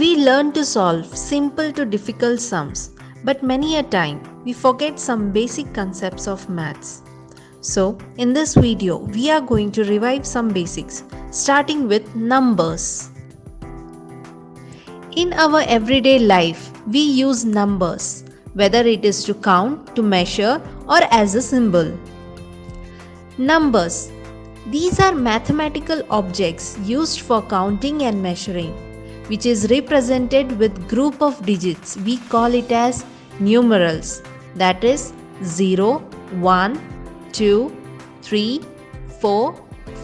We learn to solve simple to difficult sums, but many a time we forget some basic concepts of maths. So, in this video, we are going to revive some basics, starting with numbers. In our everyday life, we use numbers, whether it is to count, to measure, or as a symbol. Numbers. These are mathematical objects used for counting and measuring, which is represented with group of digits. We call it as numerals, that is 0, 1, 2, 3, 4,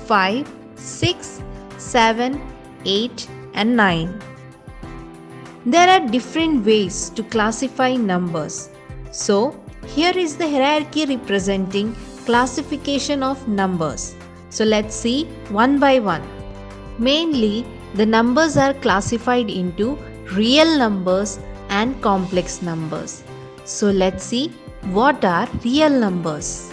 5, 6, 7, 8 and 9. There are different ways to classify numbers. So, here is the hierarchy representing classification of numbers. So, let's see one by one. Mainly, the numbers are classified into real numbers and complex numbers. So, let's see what are real numbers.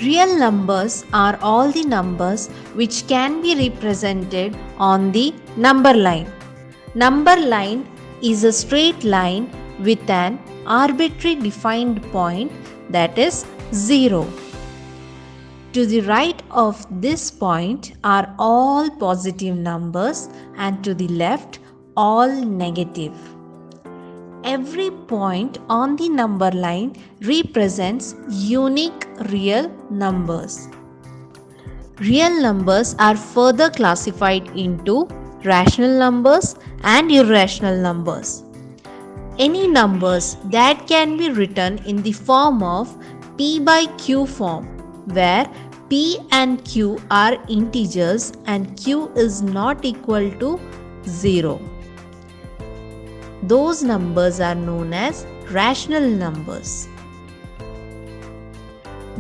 Real numbers are all the numbers which can be represented on the number line. Number line is a straight line with an arbitrary defined point, that is 0. To the right of this point are all positive numbers and to the left all negative. Every point on the number line represents unique real numbers. Real numbers are further classified into rational numbers and irrational numbers. Any numbers that can be written in the form of P by Q form, where P and Q are integers and Q is not equal to 0. Those numbers are known as rational numbers.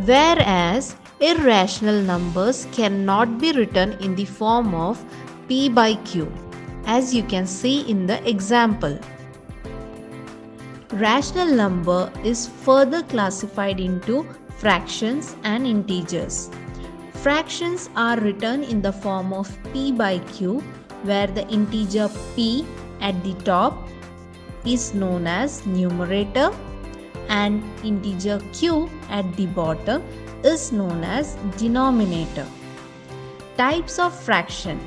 Whereas irrational numbers cannot be written in the form of P by Q, as you can see in the example. Rational number is further classified into fractions and integers. Fractions are written in the form of P by Q, where the integer P at the top is known as numerator and integer Q at the bottom is known as denominator. Types of fraction: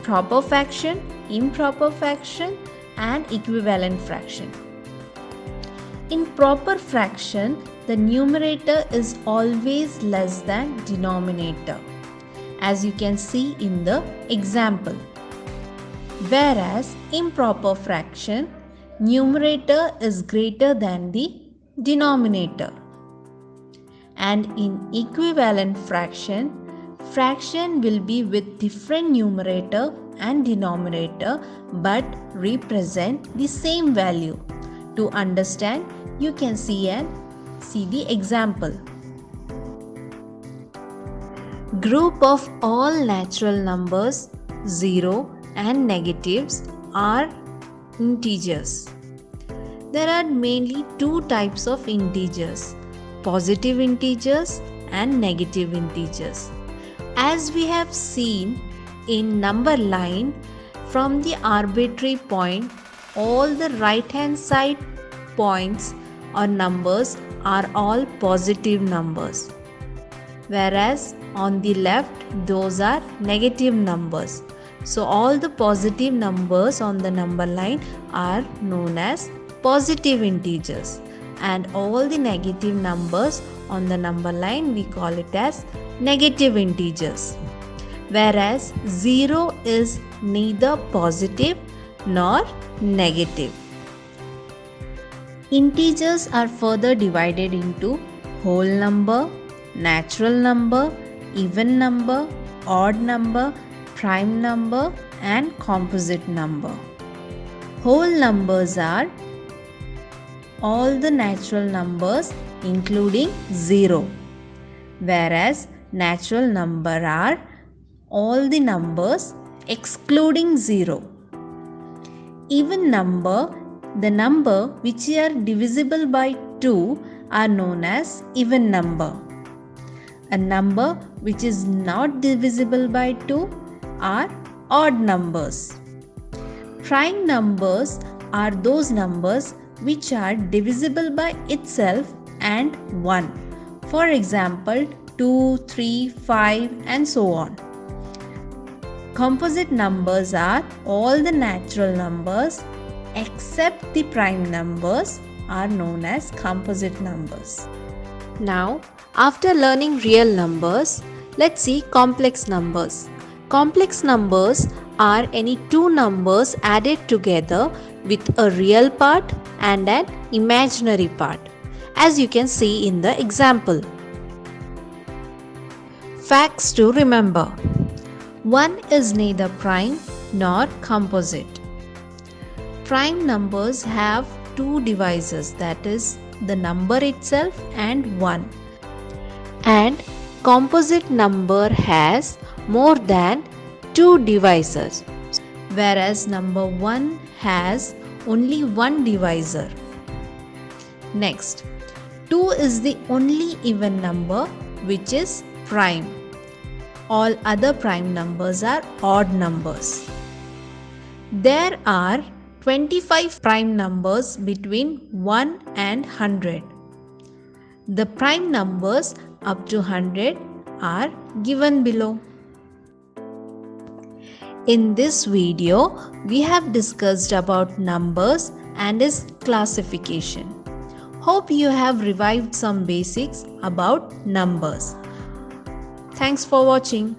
proper fraction, improper fraction and equivalent fraction. In proper fraction, the numerator is always less than denominator, as you can see in the example. Whereas improper fraction, numerator is greater than the denominator. And in equivalent fraction, fraction will be with different numerator and denominator but represent the same value. To understand, you can see the example. Group of all natural numbers, 0 and negatives are integers. There are mainly two types of integers: positive integers and negative integers. As we have seen in number line, from the arbitrary point, all the right hand side points or numbers are all positive numbers, whereas on the left those are negative numbers. So all the positive numbers on the number line are known as positive integers, and all the negative numbers on the number line we call it as negative integers. Whereas 0 is neither positive nor negative. Integers are further divided into whole number, natural number, even number, odd number, prime number and composite number. Whole numbers are all the natural numbers including 0, whereas natural number are all the numbers excluding 0. Even number, the number which are divisible by 2 are known as even number. A number which is not divisible by 2 are odd numbers. Prime numbers are those numbers which are divisible by itself and 1. For example, 2, 3, 5 and so on. Composite numbers are all the natural numbers except the prime numbers are known as composite numbers. Now, after learning real numbers, let's see complex numbers. Complex numbers are any two numbers added together with a real part and an imaginary part, as you can see in the example. Facts to remember. 1 is neither prime nor composite. Prime numbers have two divisors, that is the number itself and 1. And composite number has more than two divisors, whereas number 1 has only one divisor. Next, 2 is the only even number which is prime. All other prime numbers are odd numbers. There are 25 prime numbers between 1 and 100. The prime numbers up to 100 are given below. In this video, we have discussed about numbers and its classification. Hope you have revived some basics about numbers. Thanks for watching.